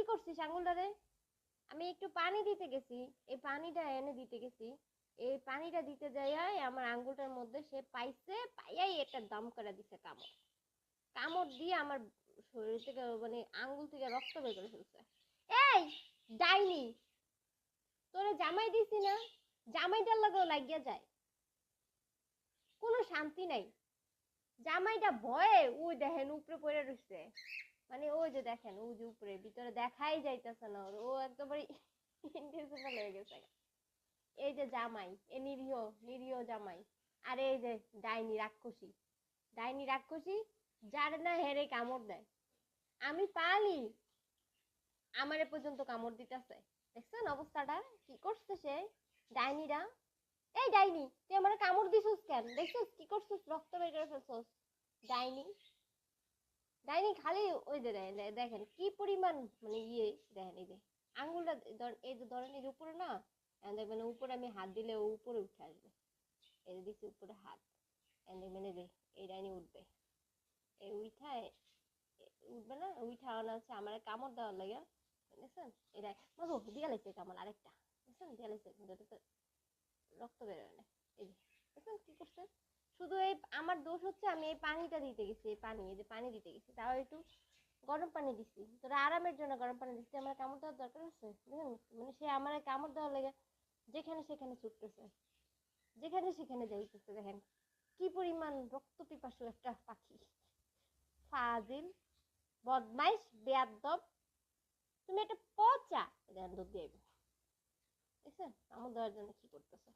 করছিস আঙুলটারে? আমি একটু পানি দিতে গেছি, এই পানিটা এনে দিতে গেছি, এই পানিটা দিতে যাইয়াই আমার আঙ্গুলটার মধ্যে সে পাইছে, পাইয়াই এটা দম করে দিছে কামড়। কামড় দিয়ে আমার শরীর থেকে মানে আঙ্গুল থেকে রক্ত বের করে ফেলছে। এই ডাইনি, তোরে জামাই দিছি না, জামাইটার লগেও লাগিয়া যায়, কোনো শান্তি নাই। জামাইটা ভয়ে ওই দেখেন উপরে পড়ে রয়েছে, মানে ওই যে দেখেন ওই যে উপরে ভিতরে দেখাই যাইতেছে না, ও একেবারে ইনভিজিবল হয়ে গেছে। এই যে জামাই, এ নিরীহ নিরীহ জামাই, আর এই যে ডাইনি রাক্ষসী, ডাইনি রাক্ষসী, যার না হেরে কামড় দেয়। আমি পালি, আমারে পর্যন্ত কামড় দিতেছে। দেখছেন অবস্থাটা কি করছে সে? ডাইনিরা, এই ডাইনি তুই আমার কামড় দিছিস কেন? দেখছিস কি করছিস? রক্ত বের করে ফেলছিস। ডাইনি, ডাইনি খালি ওই যে দেখেন কি পরিমাণ মানে ইয়ে, দেখেন এই যে আঙ্গুলটা এই যে ধরেন এই যে উপরে না, দেখবেন উপরে আমি হাত দিলে ও উপরে উঠে আসবে। এই যে দিচ্ছি উপরে হাত, দেখবেন এই যে এই ডাইনি উঠবে, এই উঠায় উঠবে না, উঠা না হচ্ছে আমার কামড় দেওয়ার লাগে। দেখছেন এটা বাবু দিয়া লাগছে কামড় আরেকটা, দেখছেন দিয়া লাগছে, কিন্তু এটা তো রক্ত বেরোয় না। এই যে দেখছেন কি করছে? শুধু এই আমার দোষ হচ্ছে আমি এই পানিটা দিতে গেছি, এই পানি, এই যে পানি দিতে গেছি, তাও একটু গরম পানি দিছি, তোরা আরামের জন্য গরম পানি দিচ্ছি, আমার কামড় দেওয়ার দরকার আছে? দেখেন মানে সে আমার কামড় দেওয়ার লেগে যেখানে সেখানে ছুটতেছে, যেখানে সেখানে যাইতেছে। দেখেন কি পরিমাণ রক্ত পিপাসু একটা পাখি, ফাজিল, বদমাইশ, বেয়াদব, তুমি একটা পচা। দেখেন দুধ দিয়ে দেখছেন কামড় দেওয়ার জন্য কি করতেছে।